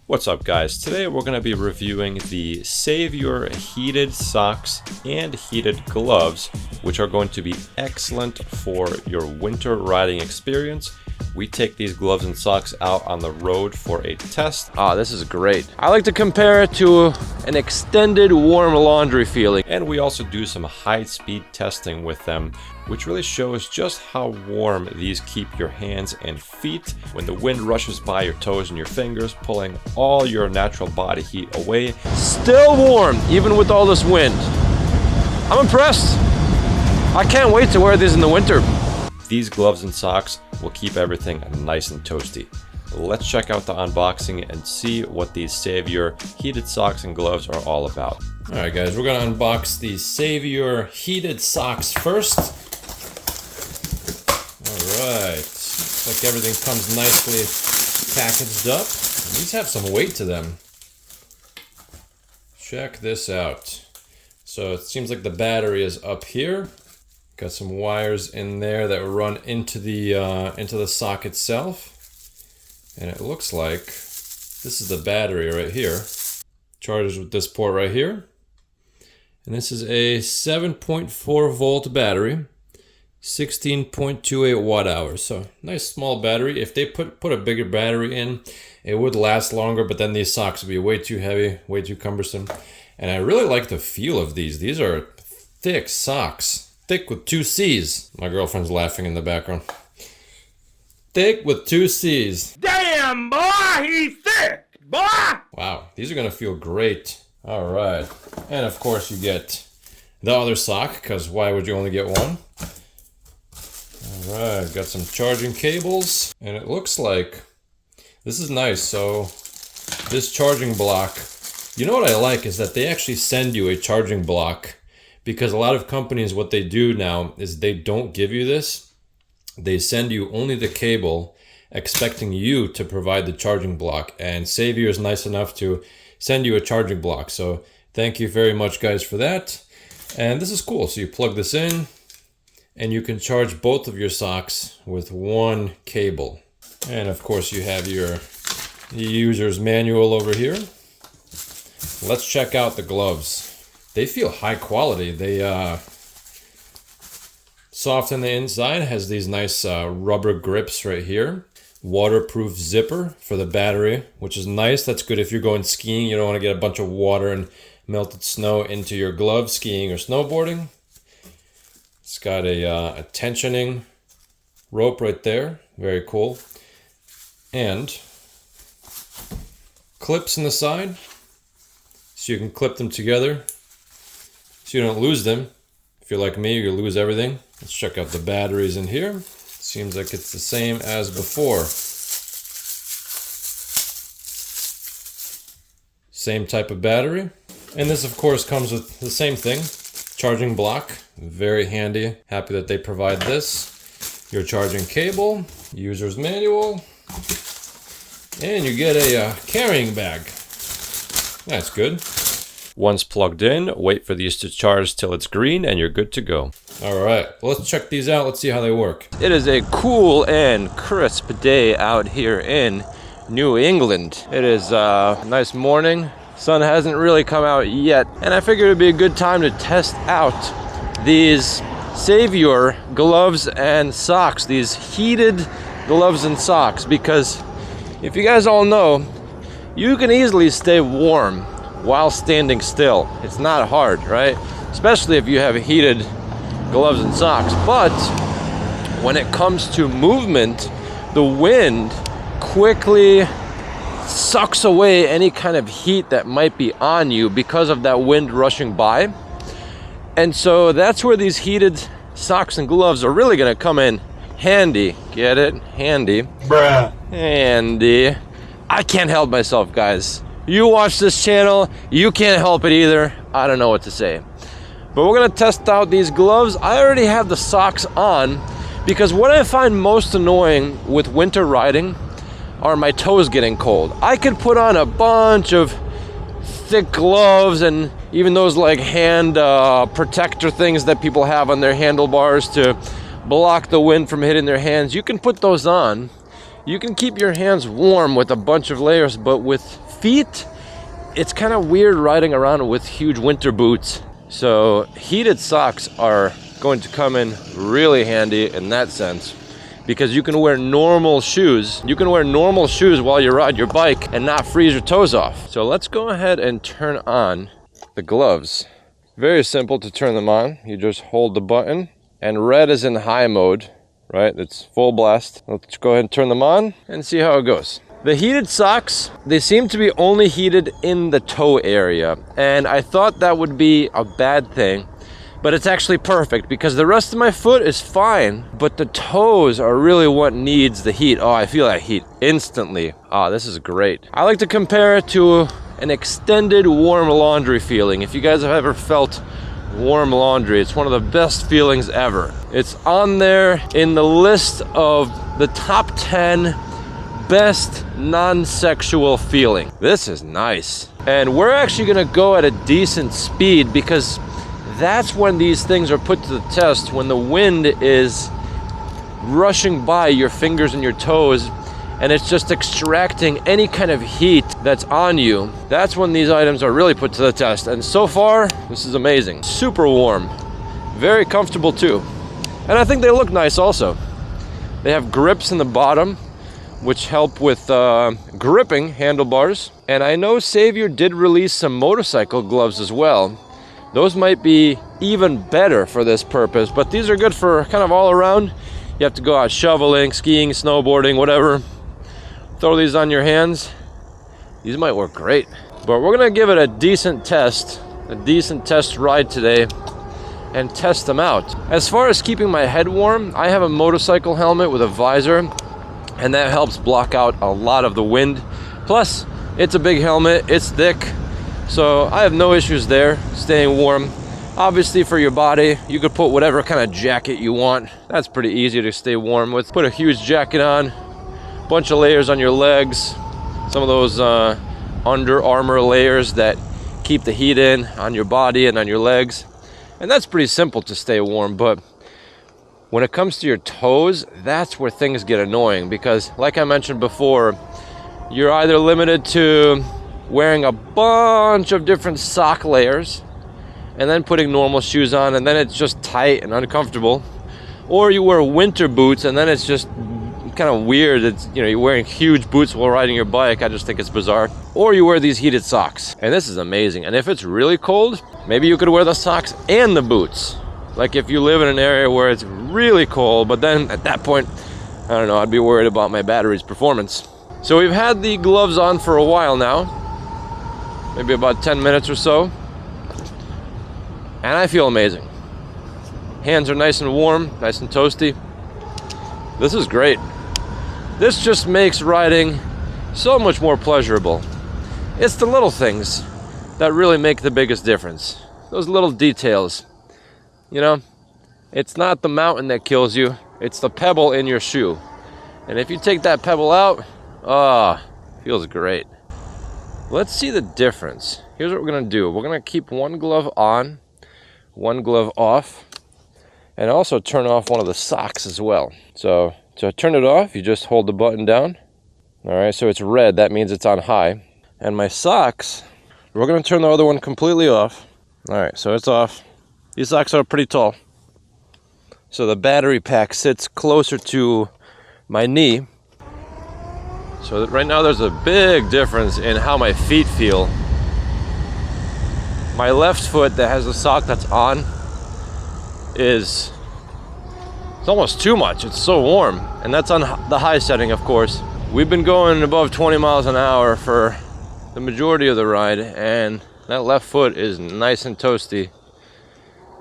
What's up, guys? Today we're going to be reviewing the Savior heated socks and heated gloves, which are going to be excellent for your winter riding experience. We take these gloves and socks out on the road for a test. This is great. I like to compare it to an extended warm laundry feeling. And we also do some high-speed testing with them, which really shows just how warm these keep your hands and feet when the wind rushes by your toes and your fingers, pulling all your natural body heat away. Still warm, even with all this wind. I'm impressed. I can't wait to wear these in the winter. These gloves and socks will keep everything nice and toasty. Let's check out the unboxing and see what these Savior heated socks and gloves are all about. All right, guys, we're gonna unbox these Savior heated socks first. All right, looks like everything comes nicely packaged up. These have some weight to them. Check this out. So it seems like the battery is up here. Got some wires in there that run into the sock itself. And it looks like this is the battery right here. Charges with this port right here. And this is a 7.4 volt battery, 16.28 watt hours. So nice small battery. If they put a bigger battery in, it would last longer, but then these socks would be way too heavy, way too cumbersome. And I really like the feel of these. These are thick socks. Thick with 2 C's. My girlfriend's laughing in the background. Thick with 2 C's. Damn, boy, he's thick, boy! Wow, these are gonna feel great. All right, and of course you get the other sock, because why would you only get one? All right, got some charging cables, and it looks like this is nice. So this charging block, you know what I like is that they actually send you a charging block. Because a lot of companies, what they do now is they don't give you this. They send you only the cable, expecting you to provide the charging block. And Savior is nice enough to send you a charging block. So thank you very much, guys, for that. And this is cool. So you plug this in and you can charge both of your socks with one cable. And of course you have your user's manual over here. Let's check out the gloves. They feel high quality. They soft on the inside, has these nice rubber grips right here. Waterproof zipper for the battery, which is nice. That's good if you're going skiing. You don't want to get a bunch of water and melted snow into your gloves skiing or snowboarding. It's got a tensioning rope right there. Very cool. And clips in the side, so you can clip them together. So you don't lose them. If you're like me, you lose everything. Let's check out the batteries in here. Seems like it's the same as before. Same type of battery. And this, of course, comes with the same thing. Charging block. Very handy. Happy that they provide this. Your charging cable. User's manual. And you get a carrying bag. That's good. Once plugged in, wait for these to charge till it's green and you're good to go. All right, well, let's check these out. Let's see how they work. It is a cool and crisp day out here in New England. It is a nice morning. Sun hasn't really come out yet. And I figured it'd be a good time to test out these Savior gloves and socks, these heated gloves and socks, because if you guys all know, you can easily stay warm while standing still. It's not hard, right? Especially if you have heated gloves and socks. But when it comes to movement, the wind quickly sucks away any kind of heat that might be on you because of that wind rushing by. And so that's where these heated socks and gloves are really gonna come in handy. Get it? Handy. Bruh. Handy. I can't help myself, guys. You watch this channel, you can't help it either. I don't know what to say. But we're gonna test out these gloves. I already have the socks on because what I find most annoying with winter riding are my toes getting cold. I could put on a bunch of thick gloves and even those like hand protector things that people have on their handlebars to block the wind from hitting their hands. You can put those on You can keep your hands warm with a bunch of layers, but with feet, it's kind of weird riding around with huge winter boots. So heated socks are going to come in really handy in that sense, because you can wear normal shoes. You can wear normal shoes while you ride your bike and not freeze your toes off. So let's go ahead and turn on the gloves. Very simple to turn them on. You just hold the button, and red is in high mode, right? It's full blast. Let's go ahead and turn them on and see how it goes. The heated socks, they seem to be only heated in the toe area, and I thought that would be a bad thing, but it's actually perfect because the rest of my foot is fine, but the toes are really what needs the heat. Oh, I feel that heat instantly. Ah, this is great. I like to compare it to an extended warm laundry feeling. If you guys have ever felt warm laundry, it's one of the best feelings ever. It's on there in the list of the top 10 best non-sexual feeling. This is nice. And we're actually gonna go at a decent speed because that's when these things are put to the test, when the wind is rushing by your fingers and your toes and it's just extracting any kind of heat that's on you. That's when these items are really put to the test. And so far, this is amazing. Super warm, very comfortable too. And I think they look nice also. They have grips in the bottom, which help with gripping handlebars. And I know Savior did release some motorcycle gloves as well. Those might be even better for this purpose, but these are good for kind of all around. You have to go out shoveling, skiing, snowboarding, whatever. Throw these on your hands. These might work great. But we're gonna give it a decent test ride today and test them out. As far as keeping my head warm, I have a motorcycle helmet with a visor, and that helps block out a lot of the wind. Plus, it's a big helmet, it's thick, so I have no issues there staying warm. Obviously for your body, you could put whatever kind of jacket you want. That's pretty easy to stay warm with. Put a huge jacket on, bunch of layers on your legs, some of those Under Armour layers that keep the heat in on your body and on your legs. And that's pretty simple to stay warm, but when it comes to your toes, that's where things get annoying because, like I mentioned before, you're either limited to wearing a bunch of different sock layers and then putting normal shoes on, and then it's just tight and uncomfortable, or you wear winter boots and then it's just kind of weird. It's, you know, you're wearing huge boots while riding your bike. I just think it's bizarre. Or you wear these heated socks, and this is amazing. And if it's really cold, maybe you could wear the socks and the boots. Like if you live in an area where it's really cold, but then at that point, I don't know, I'd be worried about my battery's performance. So we've had the gloves on for a while now, maybe about 10 minutes or so, and I feel amazing. Hands are nice and warm, nice and toasty. This is great. This just makes riding so much more pleasurable. It's the little things that really make the biggest difference. Those little details. You know, it's not the mountain that kills you, it's the pebble in your shoe. And if you take that pebble out, feels great. Let's see the difference. Here's what we're gonna do. We're gonna keep one glove on, one glove off, and also turn off one of the socks as well. So to turn it off, you just hold the button down. All right, so it's red, that means it's on high. And my socks, we're gonna turn the other one completely off. All right, so it's off. These socks are pretty tall. So the battery pack sits closer to my knee. So that right now there's a big difference in how my feet feel. My left foot that has the sock that's on it's almost too much. It's so warm, and that's on the high setting, of course. We've been going above 20 miles an hour for the majority of the ride, and that left foot is nice and toasty.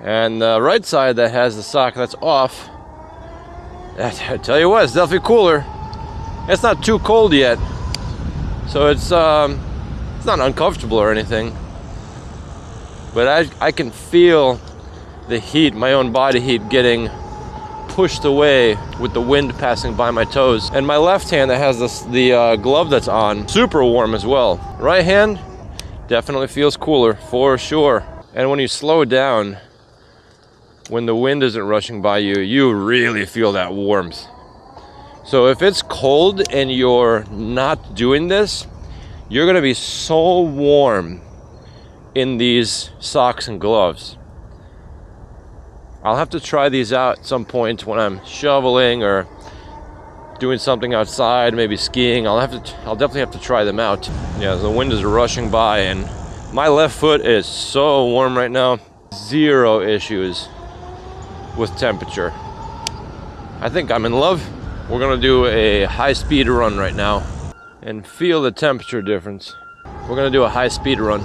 And the right side that has the sock that's off, I tell you what, it's definitely cooler. It's not too cold yet, so it's not uncomfortable or anything, but I can feel the heat, my own body heat, getting pushed away with the wind passing by my toes. And my left hand that has the glove that's on, super warm as well. Right hand definitely feels cooler for sure. And when you slow down, when the wind isn't rushing by you, you really feel that warmth. So if it's cold and you're not doing this, you're gonna be so warm in these socks and gloves. I'll have to try these out at some point when I'm shoveling or doing something outside, maybe skiing. I'll definitely have to try them out. Yeah, the wind is rushing by and my left foot is so warm right now. Zero issues with temperature. I think I'm in love. We're gonna do a high-speed run right now and feel the temperature difference. We're gonna do a high-speed run.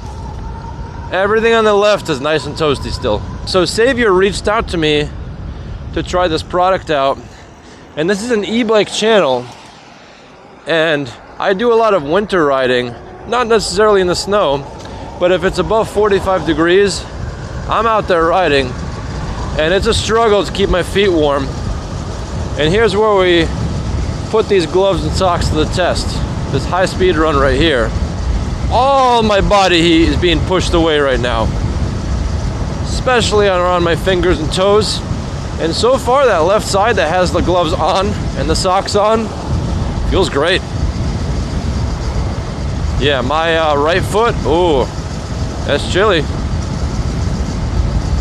Everything on the left is nice and toasty still. So Savior reached out to me to try this product out. And this is an e-bike channel. And I do a lot of winter riding, not necessarily in the snow, but if it's above 45 degrees, I'm out there riding. And it's a struggle to keep my feet warm. And here's where we put these gloves and socks to the test. This high-speed run right here. All my body heat is being pushed away right now, especially around my fingers and toes. And so far, that left side that has the gloves on and the socks on feels great. Yeah, my right foot, ooh, that's chilly.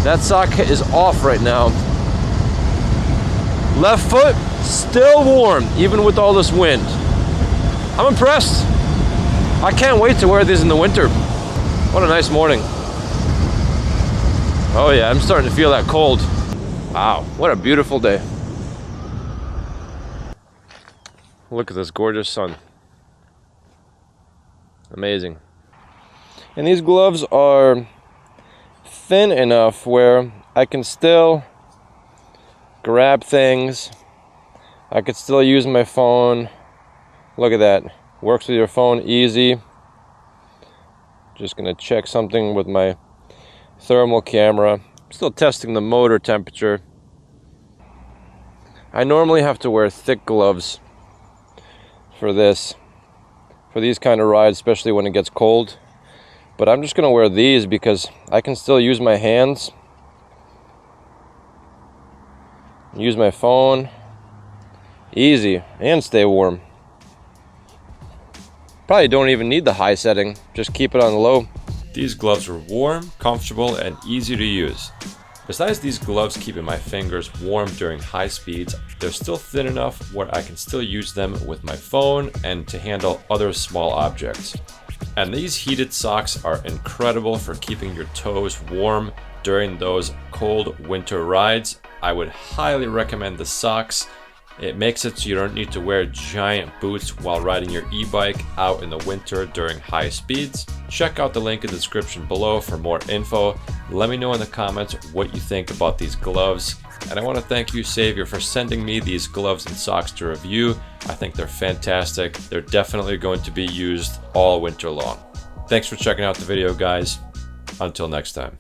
That sock is off right now. Left foot, still warm, even with all this wind. I'm impressed. I can't wait to wear these in the winter. What a nice morning. Oh yeah, I'm starting to feel that cold. Wow, what a beautiful day. Look at this gorgeous sun. Amazing. And these gloves are thin enough where I can still grab things. I could still use my phone. Look at that. Works with your phone easy. Just gonna check something with my thermal camera. Still testing the motor temperature. I normally have to wear thick gloves for this, for these kind of rides, especially when it gets cold. But I'm just gonna wear these because I can still use my hands, use my phone, easy, and stay warm. Probably don't even need the high setting, just keep it on low. These gloves are warm, comfortable, and easy to use. Besides these gloves keeping my fingers warm during high speeds, they're still thin enough where I can still use them with my phone and to handle other small objects. And these heated socks are incredible for keeping your toes warm during those cold winter rides. I would highly recommend the socks. It makes it so you don't need to wear giant boots while riding your e-bike out in the winter during high speeds. Check out the link in the description below for more info. Let me know in the comments what you think about these gloves. And I want to thank you, Savior, for sending me these gloves and socks to review. I think they're fantastic. They're definitely going to be used all winter long. Thanks for checking out the video, guys. Until next time.